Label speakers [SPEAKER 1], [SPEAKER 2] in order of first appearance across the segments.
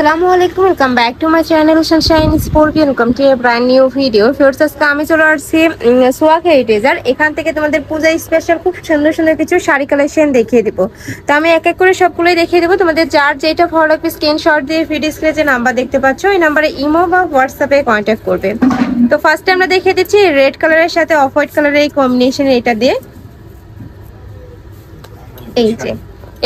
[SPEAKER 1] আসসালামু আলাইকুম, welcome back to my channel Sunshine sporty. Welcome to A brand new video. Firoz আজকে আমি চলে আসছি সোয়াগ হেরিটেজার। এখান থেকে তোমাদের পূজা স্পেশাল খুব সুন্দর সুন্দর কিছু শাড়ি কালেকশন দেখিয়ে দিব। তো আমি এক এক করে সবগুলোই দেখিয়ে দেবো। তোমাদের যার যেটা ভালো লাগবে স্ক্রিনশট দিয়ে ভিডিও স্ক্রিনে যে নাম্বার দেখতে পাচ্ছ এই নাম্বারে ইমো বা হোয়াটসঅ্যাপে কন্ট্যাক্ট করবে। তো ফার্স্টে আমরা দেখিয়ে দিচ্ছি রেড কালারের সাথে অফ হোয়াইট কালারের এই কম্বিনেশন, এটা দিয়ে এই যে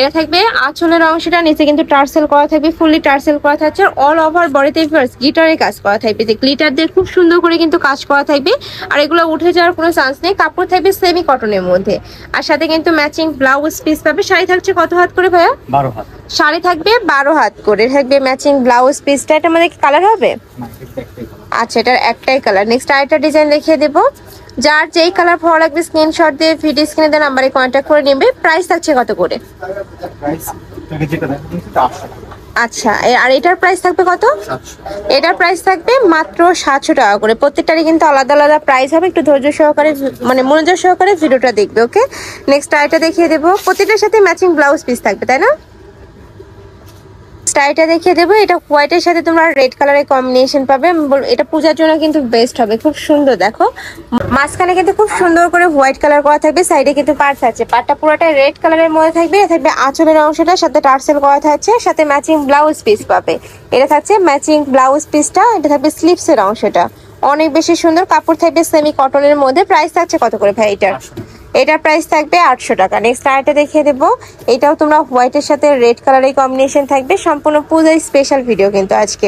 [SPEAKER 1] এটা থাকবে আঁচলের অংশটা, নিচে কিন্তু টার্সেল করা থাকবে, ফুললি টার্সেল করা থাকছে। অল ওভার বডিতে গিটারে কাজ করা থাকবে, যে গ্লিটার দিয়ে খুব সুন্দর করে কিন্তু কাজ করা থাকবে। আর এগুলো উঠে যাওয়ার কোনো চান্স নেই। কাপড় থাকবে সেমি কটনের মধ্যে, আর সাথে কিন্তু ম্যাচিং ব্লাউজ পিস পাবে। শাড়ি থাকছে কত হাত করে ভাইয়া?
[SPEAKER 2] 12 হাত।
[SPEAKER 1] শাড়ি থাকবে 12 হাত করে, থাকবে ম্যাচিং ব্লাউজ পিসটা। এটা আমাদের কালার হবে, আচ্ছা এটার একটাই কালার। নেক্সট আরেকটা ডিজাইন দেখিয়ে দেবো। যার যেই কালার ভালো লাগবে স্ক্রিনশট দিয়ে ভিডিও স্ক্রিনে দেওয়া নাম্বারে কন্ট্যাক্ট করে নেবে। প্রাইস থাকছে কত করে? আচ্ছা, আর এটার প্রাইস থাকবে কত? এটার প্রাইস থাকবে মাত্র 700 টাকা করে। প্রত্যেকটারই কিন্তু আলাদা আলাদা প্রাইস হবে। একটু ধৈর্য সহকারে মানে মনোযোগ সহকারে ভিডিওটা দেখবে, ওকে? নেক্সট আইটা দেখিয়ে দেবো। প্রত্যেকটার সাথে ম্যাচিং ব্লাউজ পিস থাকবে, তাই না? স্টাইলটা দেখিয়ে দেবো। এটা হোয়াইটের সাথে তোমরা রেড কালারের কম্বিনেশন পাবে। এটা পূজার জন্য কিন্তু বেস্ট হবে, খুব সুন্দর। দেখো মাঝখানে কিন্তু খুব সুন্দর করে হোয়াইট কালার করা থাকবে, সাইডে কিন্তু পার্টস আছে। পার্টটা পুরোটা রেড কালারের মধ্যে থাকবে। থাকবে আঁচলের অংশটা, সাথে টার্সেল করা থাকছে, সাথে ম্যাচিং ব্লাউজ পিস পাবে। এটা থাকছে ম্যাচিং ব্লাউজ পিসটা। এটা থাকবে স্লিভসের অংশটা, অনেক বেশি সুন্দর। কাপড় থাকবে সেমি কটনের মধ্যে। প্রাইস থাকছে কত করে ভাই এটার? এটার প্রাইস থাকবে 800 টাকা। নেক্সট আরেকটা দেখিয়ে দেবো। এটাও তোমরা হোয়াইটের সাথে রেড কালারের কম্বিনেশন থাকবে। সম্পূর্ণ পূজার স্পেশাল ভিডিও কিন্তু আজকে।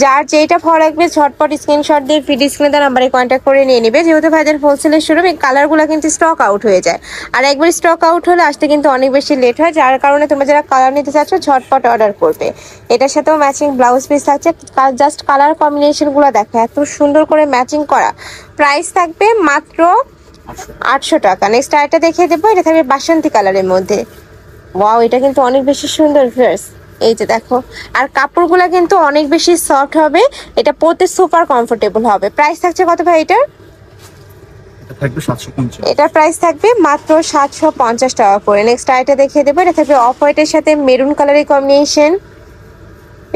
[SPEAKER 1] যার যেটা ভালো লাগবে ঝটপট স্ক্রিনশট দিয়ে ভিডিও স্ক্রিনে দেওয়া নাম্বারে কন্ট্যাক্ট করে নিয়ে নেবে। যেহেতু ভাইদের হোলসেলের শোরুম, এই কালারগুলো কিন্তু স্টক আউট হয়ে যায়, আর একবার স্টক আউট হলে আসতে কিন্তু অনেক বেশি লেট হয়। যার কারণে তোমরা যারা কালার নিতে চাচ্ছ ঝটপট অর্ডার করবে। এটার সাথেও ম্যাচিং ব্লাউজ পিস থাকছে। জাস্ট কালার কম্বিনেশনগুলো দেখো, এত সুন্দর করে ম্যাচিং করা। প্রাইস থাকবে মাত্র 800 টাকা। নেক্সট আরেকটা দেখিয়ে দেবো। এটা থাকবে বাসন্তী কালারের মধ্যে। ওয়াও, এটা কিন্তু অনেক বেশি সুন্দর ফ্রেশ। এই যে দেখো, আর কাপড়গুলো কিন্তু অনেক বেশি সফট হবে। এটা পরতে সুপার কমফোর্টেবল হবে। প্রাইস থাকছে কত ভাই এটার? এটার প্রাইস থাকবে মাত্র 750 টাকা করে। নেক্সট আরেকটা দেখিয়ে দেবো। এটা থাকবে অফ হোয়াইটের সাথে মেরুন কালারের কম্বিনেশন।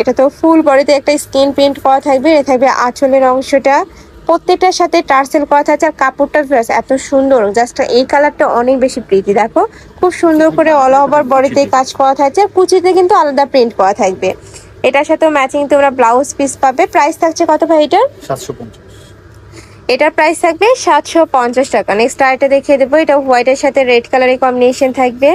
[SPEAKER 1] এটা তো ফুল বডিতে একটা স্কিন প্রিন্ট করা থাকবে। এটা থাকবে আঁচলের অংশটা, প্রত্যেকটার সাথে টার্সেল করা থাকছে। আর কাপড়টা এত সুন্দর, জাস্ট এই কালারটা অনেক বেশি প্রীতি। দেখো খুব সুন্দর করে অল ওভার বডিতে কাজ করা থাকছে, আর কুচিতে কিন্তু আলাদা প্রিন্ট করা থাকবে। এটার সাথেও ম্যাচিং তোমরা ব্লাউজ পিস পাবে। প্রাইস থাকছে কত ভাই এটার?
[SPEAKER 2] 750।
[SPEAKER 1] এটার প্রাইস থাকবে 750 টাকা। নেক্সট আরেকটা দেখিয়ে দেবো। এটা হোয়াইটের সাথে রেড কালারের কম্বিনেশন থাকবে।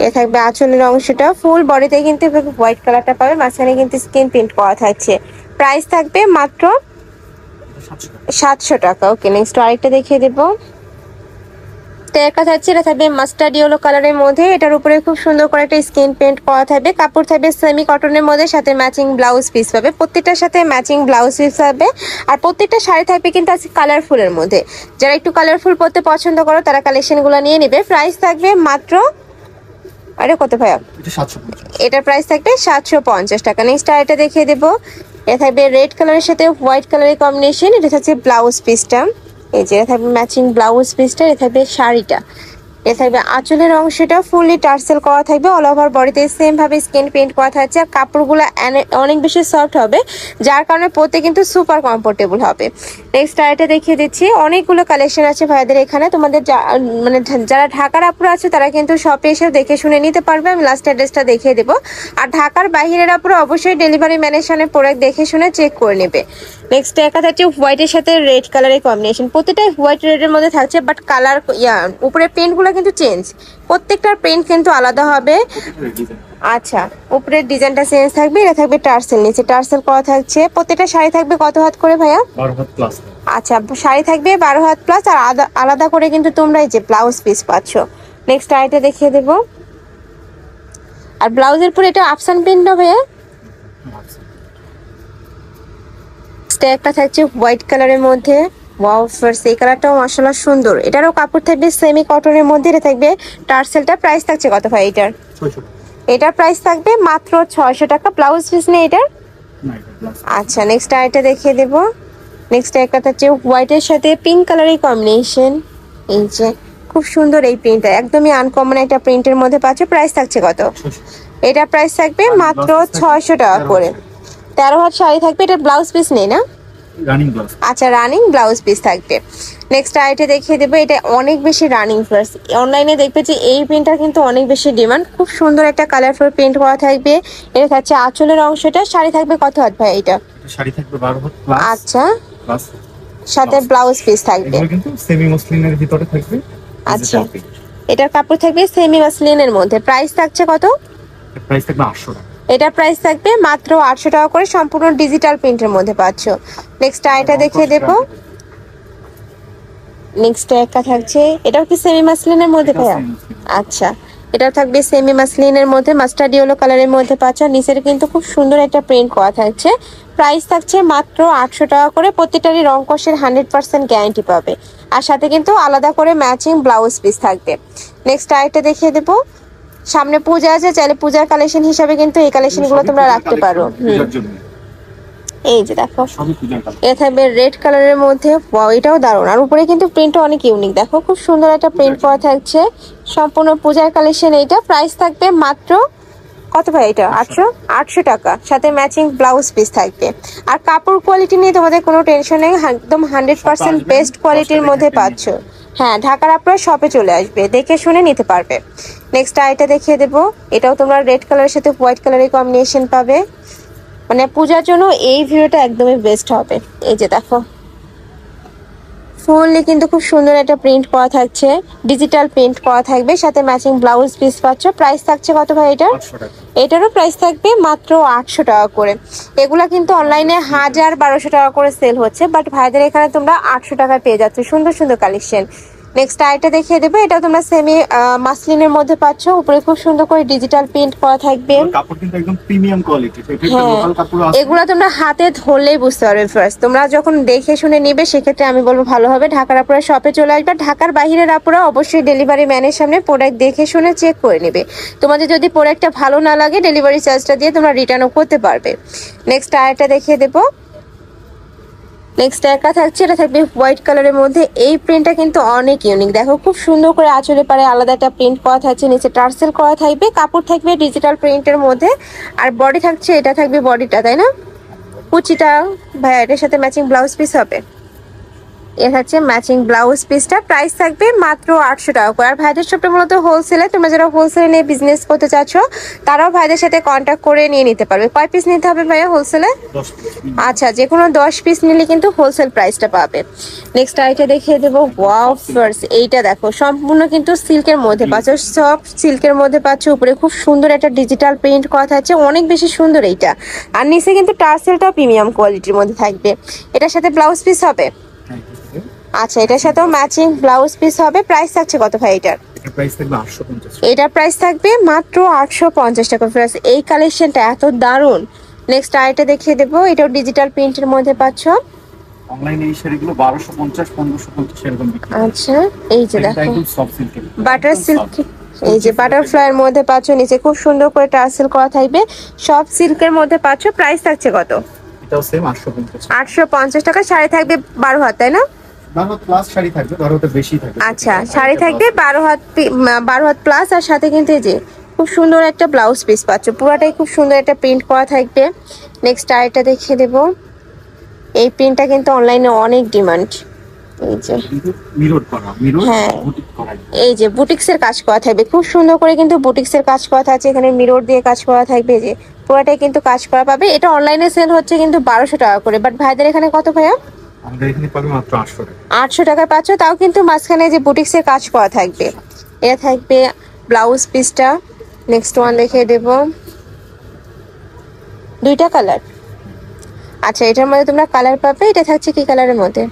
[SPEAKER 1] এ থাকবে আঁচলের অংশটা, ফুল বডিতে কিন্তু হোয়াইট কালারটা পাবে, মাঝখানে কিন্তু স্কিন প্রিন্ট করা থাকছে। প্রাইস থাকবে মাত্র 700 টাকা। ওকে, নেক্সট আরেকটা দেখিয়ে দেবো। থাকছে, এটা থাকবে মাস্টার্ড ইয়েলো কালারের মধ্যে। এটার উপরে খুব সুন্দর করে একটা স্কিন পেন্ট করা থাকবে। কাপড় থাকবে সেমি কটনের মধ্যে, সাথে ম্যাচিং ব্লাউজ পিস পাবে। প্রত্যেকটার সাথে ম্যাচিং ব্লাউজ পিস পাবে। আর প্রত্যেকটা শাড়ি থাকবে কিন্তু আছে কালারফুলের মধ্যে। যারা একটু কালারফুল পরতে পছন্দ করো তারা কালেকশনগুলো নিয়ে নেবে। প্রাইস থাকবে মাত্র, আরে কত ভাইয়া? এটার প্রাইস থাকবে 750 টাকা। নেক্সট আরেকটা দেখিয়ে দেবো। এটা থাকবে রেড কালারের সাথে হোয়াইট কালারের কম্বিনেশন। এটা থাকছে ব্লাউজ পিসটা, এই যে এটা থাকবে ম্যাচিং ব্লাউজ পিসটা। এটা থাকবে শাড়িটা, এটা থাকবে আঁচলের অংশটা, ফুললি টার্সেল করা থাকবে। অল ওভার বডিতে সেম ভাবে স্কিন পেন্ট করা থাকছে। আর কাপড়গুলো অনেক বেশি সফট হবে, যার কারণে পরতে কিন্তু সুপার কমফোর্টেবল হবে। নেক্সট আরেকটা দেখিয়ে দিচ্ছি। অনেকগুলো কালেকশন আছে ভাইদের এখানে। তোমাদের মানে যারা ঢাকার আপুরা আছে তারা কিন্তু শপে এসে দেখে শুনে নিতে পারবে। আমি লাস্ট অ্যাড্রেসটা দেখিয়ে দেবো। আর ঢাকার বাইরের আপুরা অবশ্যই ডেলিভারি ম্যানের সামনে প্রোডাক্ট দেখে শুনে চেক করে নেবে। নেক্সট একটা থাকছে হোয়াইটের সাথে রেড কালারের কম্বিনেশন। প্রতিটাই হোয়াইট রেডের মধ্যে থাকছে, বাট কালার উপরে প্রিন্টগুলো কিন্তু চেঞ্জ। প্রত্যেকটার প্রিন্ট কিন্তু আলাদা হবে। আচ্ছা, উপরের ডিজাইনটা চেঞ্জ থাকবে। এটা থাকবে টার্সেল, নিচে টার্সেল করা থাকছে। প্রত্যেকটা শাড়ি থাকবে কত হাত করে ভাইয়া?
[SPEAKER 2] 12 হাত প্লাস।
[SPEAKER 1] আচ্ছা, শাড়ি থাকবে 12 হাত প্লাস, আর আলাদা করে কিন্তু তোমরা এই যে ব্লাউজ পিস পাচ্ছ। নেক্সট আইটা দেখিয়ে দেবো। আর ব্লাউজের পরে এটা আফসান প্রিন্ট হবে। একটা থাকছে হোয়াইট কালারের মধ্যে। ওয়াও ফার্স্ট, এই কালারটাও মাশাআল্লাহ সুন্দর। এটারও কাপড় থাকবে সেমি কটনের মধ্যে। এটা থাকবে টার্সেলটা। প্রাইস থাকছে কত ভাই এটার?
[SPEAKER 2] 600।
[SPEAKER 1] এটার প্রাইস থাকবে মাত্র 600 টাকা। ব্লাউজ পিস নেই এটার? আচ্ছা, নেক্সট আইটা দেখিয়ে দেবো। নেক্সট একটা হচ্ছে হোয়াইটের সাথে পিঙ্ক কালারের কম্বিনেশন। এই যে খুব সুন্দর এই প্রিন্টটা, একদমই আনকমন একটা প্রিন্টের মধ্যে পাচ্ছ। প্রাইস থাকছে কত? এটা প্রাইস থাকবে মাত্র 600 টাকা করে। 13 হাত শাড়ি থাকবে, এটা ব্লাউজ পিস নেই না?
[SPEAKER 2] Running blouse.
[SPEAKER 1] আচ্ছা, রানিং ব্লাউজ পিস থাকবে। নেক্সট আইটে দেখিয়ে দেবো, এটা অনেক বেশি রানিং ফার্স্ট। অনলাইনে দেখবে যে এই প্রিন্টটা কিন্তু অনেক বেশি ডিমান্ড। খুব সুন্দর একটা কালারফুল প্রিন্ট করা থাকবে। এটা থাকছে আঁচলের অংশটা। শাড়ি থাকবে কত হাত ভাই এটা?
[SPEAKER 2] শাড়ি থাকবে 12 হাত প্লাস।
[SPEAKER 1] আচ্ছা,
[SPEAKER 2] প্লাস
[SPEAKER 1] সাথে ব্লাউজ পিস থাকবে।
[SPEAKER 2] এগুলো কিন্তু সেমি মসলিনের ভিতরে থাকবে।
[SPEAKER 1] আচ্ছা, এটার কাপড় থাকবে সেমি মসলিনের মধ্যে। প্রাইস থাকছে কত?
[SPEAKER 2] প্রাইস থাকবে 800 টাকা।
[SPEAKER 1] এটা প্রাইস থাকবে মাত্র 800 টাকা করে, সম্পূর্ণ ডিজিটাল প্রিন্টের মধ্যে পাচ্ছ। নেক্সট আইটা দেখিয়ে দেবো। নেক্সট একটা থাকছে, এটাও কি সেমি মাসলিনের মধ্যে ভাইয়া? আচ্ছা, এটা থাকবে সেমি মাসলিনের মধ্যে, মাস্টার্ড ইয়েলো কালারের মধ্যে পাচ্ছ। নিচের কিন্তু খুব সুন্দর একটা প্রিন্ট করা থাকছে। প্রাইস থাকছে মাত্র 800 টাকা করে। প্রত্যেকটারই রং কষের 100% গ্যারান্টি পাবে। আর সাথে কিন্তু আলাদা করে ম্যাচিং ব্লাউজ পিস থাকবে। নেক্সট আইটা দেখিয়ে দেবো। সামনে পূজা আছে, চাইলে পূজার কালেকশন হিসাবে কিন্তু এই কালেকশনগুলো তোমরা রাখতে পারো। এই যে দেখো, এটা থাকবে রেড কালারের মধ্যে। ওয়াও, এটাও দারুণ। আর উপরে কিন্তু প্রিন্টটা অনেক ইউনিক, দেখো খুব সুন্দর একটা প্রিন্ট করা থাকছে। সম্পূর্ণ পূজার কালেকশন। এইটা প্রাইস থাকবে মাত্র কত ভাই এটা? 800 টাকা, সাথে ম্যাচিং ব্লাউজ পিস থাকবে। আর কাপড় কোয়ালিটি নিয়ে তোমাদের কোনো টেনশন নেই, একদম 100% বেস্ট কোয়ালিটির মধ্যে পাচ্ছ। হ্যাঁ, ঢাকার আপনারা শপে চলে আসবে, দেখে শুনে নিতে পারবে। নেক্সট আইটা দেখিয়ে দেবো। এটাও তোমরা রেড কালারের সাথে হোয়াইট কালারের কম্বিনেশন পাবে। মানে পূজার জন্য এই ভিডিওটা একদমই বেস্ট হবে। এই যে দেখো, ফুললি কিন্তু খুব সুন্দর একটা প্রিন্ট করা থাকছে, ডিজিটাল প্রিন্ট করা থাকবে, সাথে ম্যাচিং ব্লাউজ পিস পাচ্ছ। প্রাইস থাকছে কত ভাই এটা? এটারও প্রাইস থাকবে মাত্র 800 টাকা করে। এগুলা কিন্তু অনলাইনে 1000-1200 টাকা করে সেল হচ্ছে, বাট ভাইদের এখানে তোমরা 800 টাকায় পেয়ে যাচ্ছ সুন্দর সুন্দর কালেকশন। নেক্সট আইটা দেখিয়ে দেবো। এটা তোমরা সেমি মাসলিনের মধ্যে পাচ্ছ। উপরে খুব সুন্দর করে ডিজিটাল প্রিন্ট করা থাকবে।
[SPEAKER 2] কাপড় কিন্তু একদম প্রিমিয়াম কোয়ালিটি।
[SPEAKER 1] এগুলা তোমরা হাতে ধরলেই বুঝতে পারবে। ফার্স্ট তোমরা যখন দেখে শুনে নিবে, সেক্ষেত্রে আমি বলবো ভালো হবে ঢাকার আপুরা শপে চলে আসবে। ঢাকার বাইরের আপুরা অবশ্যই ডেলিভারি ম্যানের সামনে প্রোডাক্ট দেখে শুনে চেক করে নেবে। তোমাদের যদি প্রোডাক্টটা ভালো না লাগে, ডেলিভারি চার্জটা দিয়ে তোমরা রিটার্নও করতে পারবে। নেক্সট আরেকটা দেখিয়ে দেবো। নেক্সট একা থাকছে, এটা থাকবে হোয়াইট কালারের মধ্যে। এই প্রিন্টটা কিন্তু অনেক ইউনিক, দেখো খুব সুন্দর করে আঁচলে পারে আলাদা একটা প্রিন্ট করা থাকছে, নিচে টার্সেল করা থাকবে। কাপড় থাকবে ডিজিটাল প্রিন্টের মধ্যে। আর বডি থাকছে, এটা থাকবে বডিটা, তাই না? কুচিটা ভাইয়া এটার সাথে ম্যাচিং ব্লাউজ পিস হবে। এটা হচ্ছে ম্যাচিং ব্লাউজ পিসটা। প্রাইস থাকবে মাত্র 800 টাকা করে। আর ভাইদের শপটা মূলত হোলসেলে, তোমরা যারা হোলসেলে নিয়ে বিজনেস করতে চাচ্ছ, তারাও ভাইদের সাথে কন্ট্যাক্ট করে নিয়ে নিতে পারবে। কয় পিস নিতে হবে ভাইয়া হোলসেলে? আচ্ছা, যে কোনো 10 পিস নিলে কিন্তু হোলসেল প্রাইসটা পাবে। নেক্সট আইটা দেখিয়ে দেবো। ওয়াও ফার্স্ট, এইটা দেখো সম্পূর্ণ কিন্তু সিল্কের মধ্যে পাচ্ছ, সফট সিল্কের মধ্যে পাচ্ছ। উপরে খুব সুন্দর একটা ডিজিটাল প্রিন্ট করা থাকছে, অনেক বেশি সুন্দর এইটা। আর নিচে কিন্তু টার্সেলটাও প্রিমিয়াম কোয়ালিটির মধ্যে থাকবে। এটার সাথে ব্লাউজ পিস হবে। আচ্ছা, এটার সাথেও ম্যাচিং ব্লাউজ পিস হবে। প্রাইস থাকছে কত ভাই এটার? এটার প্রাইস থাকবে মাত্র 850 টাকা। প্রাইস এই কালেকশনটা এত দারুণ। নেক্সট আইটা দেখিয়ে দেবো। এটাও ডিজিটাল প্রিন্টের মধ্যে পাচ্ছ।
[SPEAKER 2] অনলাইনে এই শাড়িগুলো 1250 1550 এরকম বিক্রি।
[SPEAKER 1] আচ্ছা, এই যে দেখো
[SPEAKER 2] সফট সিল্কের,
[SPEAKER 1] বাটার সিল্ক। এই যে বাটারফ্লাইয়ের মধ্যে পাচ্ছ, নিচে খুব সুন্দর করে টার্সেল করা থাকবে, সফট সিল্কের মধ্যে পাচ্ছ। প্রাইস থাকছে কত?
[SPEAKER 2] এটাও সেম 850।
[SPEAKER 1] 850 টাকা। শাড়ি থাকবে 12 হাত, তাই না?
[SPEAKER 2] 12 হাত প্লাস শাড়ি থাকবে, 12 হাতে বেশি থাকবে।
[SPEAKER 1] আচ্ছা, শাড়ি থাকবে 12 হাত প্লাস। আর সাথে কিন্তু এই যে খুব সুন্দর একটা ব্লাউজ পিস পাচ্ছ, পুরাটাই খুব সুন্দর একটা প্রিন্ট করা থাকবে। নেক্সট আরেকটা দেখিয়ে দেবো। এই প্রিন্টটা কিন্তু অনলাইনে অনেক ডিমান্ড। এই যে
[SPEAKER 2] মিরর করা, মিরর
[SPEAKER 1] হ্যাঁ,
[SPEAKER 2] বুটিক করা।
[SPEAKER 1] এই যে বুটিক্সের কাজ করা থাকবে, খুব সুন্দর করে কিন্তু বুটিক্সের কাজ করা থাকছে। এখানে মিরর দিয়ে কাজ করা থাকবে, যে পুরাটাই কিন্তু কাজ করা পাবে। এটা অনলাইনে সেল হচ্ছে কিন্তু 1200 টাকা করে, বাট ভাইদের এখানে কত ভাইয়া?
[SPEAKER 2] আমাদের এখানে পাবে মাত্র 800 টাকা।
[SPEAKER 1] 800 টাকায় পাচ্ছ, তাও কিন্তু মাঝখানে যে বুটিক্সের কাজ করা থাকবে। এটা থাকবে ব্লাউজ পিসটা। নেক্সট ওয়ান দেখিয়ে দেবো। দুইটা কালার। আচ্ছা, এটার মধ্যে তোমরা কালার পাবে। এটা থাকছে কি কালারের মধ্যে?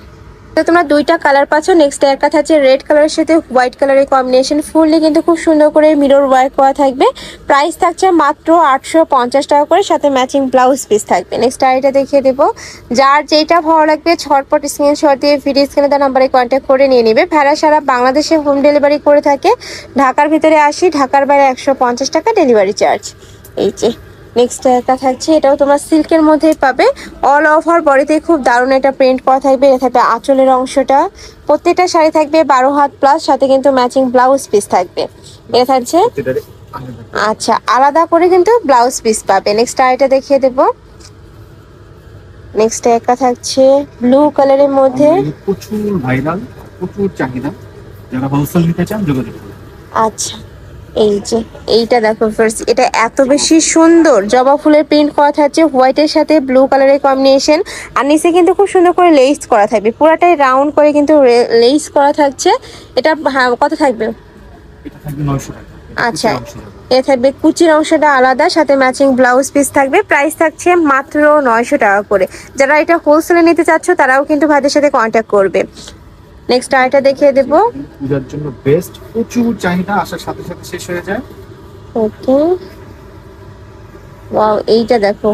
[SPEAKER 1] তো তোমরা দুইটা কালার পাচ্ছ। নেক্সট এর কথা হচ্ছে রেড কালারের সাথে হোয়াইট কালারের কম্বিনেশন, ফুললি কিন্তু খুব সুন্দর করে মিরর ওয়ার্ক করা থাকবে। প্রাইস থাকছে মাত্র 850 টাকা করে, সাথে ম্যাচিং ব্লাউজ পিস থাকবে। নেক্সট আইটা দেখিয়ে দেবো। যার যেটা ভালো লাগবে ঝটপট স্ক্রিনশট দিয়ে ভিডিও স্ক্রিনে দেওয়া নাম্বারে কন্ট্যাক্ট করে নিয়ে নেবে। ভাড়া সারা বাংলাদেশে হোম ডেলিভারি করে থাকে। ঢাকার ভিতরে 80, ঢাকার বাইরে 150 টাকা ডেলিভারি চার্জ। এই যে নেক্সট একটা থাকছে, এটাও তোমার সিল্কের মধ্যেই পাবে। অল ওভার বডিতে খুব দারুণ একটা প্রিন্ট করা থাকবে। এটা থাকবে আঁচলের অংশটা। প্রত্যেকটা শাড়ি থাকবে 12 হাত প্লাস, সাথে কিন্তু ম্যাচিং ব্লাউজ পিস থাকবে। এটা থাকছে আচ্ছা আলাদা করে কিন্তু ব্লাউজ পিস পাবে। নেক্সট আইটা দেখিয়ে দেব। নেক্সট একটা থাকছে ব্লু কালারের মধ্যে,
[SPEAKER 2] প্রচুর ভাইরাল, প্রচুর চাহিদা, যারা হোলসেল নিতে চান যোগাযোগ করুন।
[SPEAKER 1] আচ্ছা এই যে এইটা দেখো ফার্স্ট, এটা এত বেশি সুন্দর জবা ফুলের প্রিন্ট করা থাকছে হোয়াইটের সাথে ব্লু কালারের কম্বিনেশন। আর নিচে কিন্তু খুব সুন্দর করে লেস করা থাকবে, পুরাটাই রাউন্ড করে কিন্তু লেস করা থাকছে। এটা কত থাকবে?
[SPEAKER 2] এটা থাকবে 900 টাকা।
[SPEAKER 1] আচ্ছা এ থাকবে কুচির অংশটা আলাদা, সাথে ম্যাচিং ব্লাউজ পিস থাকবে। প্রাইস থাকছে মাত্র 900 টাকা করে। যারা এটা হোলসেলে নিতে চাচ্ছ তারাও কিন্তু ভাইদের সাথে কন্ট্যাক্ট করবে। নেক্সট আইটা দেখিয়ে দেব।
[SPEAKER 2] পূজার জন্য বেস্ট, প্রচুর চাহিদা, আসার সাথে সাথে শেষ হয়ে যায়।
[SPEAKER 1] ওকে ওয়াও, এইটা দেখো,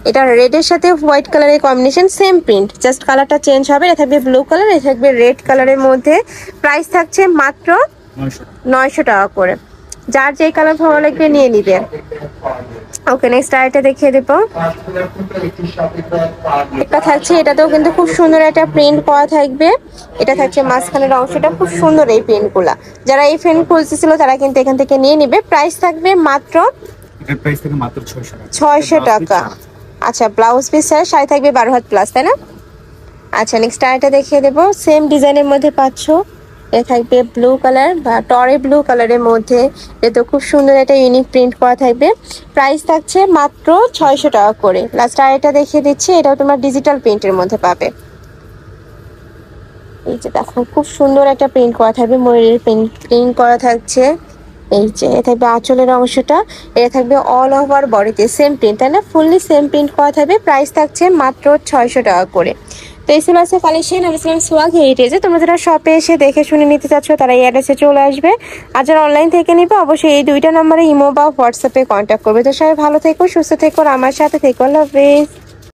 [SPEAKER 1] এটা রেডের সাথে হোয়াইট কালারের কম্বিনেশন, সেম প্রিন্ট, জাস্ট কালারটা চেঞ্জ হবে। এটা থাকবে ব্লু কালার, এটা থাকবে রেড কালারের মধ্যে। প্রাইস থাকছে মাত্র 900 টাকা করে। যার যেই কালার ভালো লাগবে নিয়ে নিবে। ওকে নেক্সট আইটা দেখিয়ে দেবো। একটা থাকছে, এটাতেও কিন্তু খুব সুন্দর একটা প্রিন্ট করা থাকবে। এটা থাকছে মাঝখানের অংশটা, খুব সুন্দর এই প্রিন্টগুলা। যারা এই প্রিন্ট খুঁজতেছিল তারা কিন্তু এখান থেকে নিয়ে নিবে। প্রাইস থাকবে মাত্র
[SPEAKER 2] এটার প্রাইস থেকে মাত্র 600 টাকা।
[SPEAKER 1] 600 টাকা। আচ্ছা ব্লাউজ পিস শাড়ি থাকবে 12 হাত প্লাস, তাই না? আচ্ছা নেক্সট আইটা দেখিয়ে দেবো। সেম ডিজাইনের মধ্যে পাচ্ছ, এটা থাকবে ব্লু কালার বা টরে ব্লু কালারের মধ্যে। এটা খুব সুন্দর একটা ইউনিক প্রিন্ট করা থাকবে। প্রাইস থাকছে মাত্র 600 টাকা করে। লাস্ট আইটা দেখিয়ে দিচ্ছি, এটাও তোমার ডিজিটাল প্রিন্টের মধ্যে পাবে। এই যে দেখো খুব সুন্দর একটা প্রিন্ট করা থাকবে, ময়ূরের প্রিন্ট করা থাকছে। এই যে এটা থাকবে আঁচলের অংশটা, এটা থাকবে অল ওভার বডিতে সেম প্রিন্ট, তাই না? ফুললি সেম প্রিন্ট করা থাকবে। প্রাইস থাকছে মাত্র 600 টাকা করে। তো এই ছিল আছে কালেকশন। আমি ছিলাম সোয়াগ হেরিটেজে। তোমরা যারা শপে এসে দেখে শুনে নিতে চাচ্ছ তারা এই অ্যাড্রেসে চলে আসবে। আর যারা অনলাইন থেকে নিবে অবশ্যই এই দুইটা নম্বরে ইমো বা হোয়াটসঅ্যাপে কন্ট্যাক্ট করবে। তো সবাই ভালো থেকো, সুস্থ থেকো, আর আমার সাথে থেকো। আল্লাহ হাফেজ।